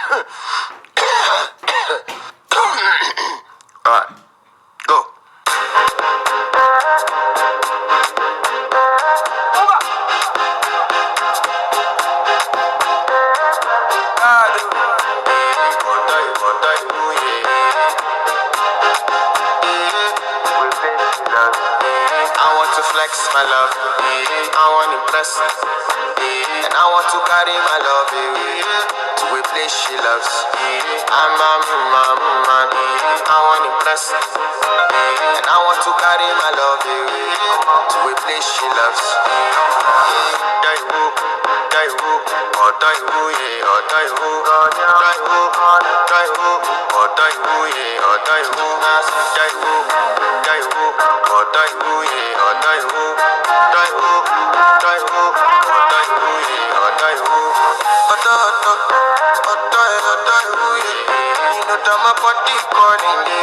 Alright, go. I want to flex my love, I want to impress, and I want to carry my love to a place she loves. I'm a man, I want to impress, and I want to carry my love to a place she loves. Die who, die who, or die who, yeah, or die who, die who, die who, or die who, yeah, or die who, die who, die who, or die who, yeah, or die who, die who, die who, or die who, yeah, or die who, or die who, yeah. You know that my body calling, yeah.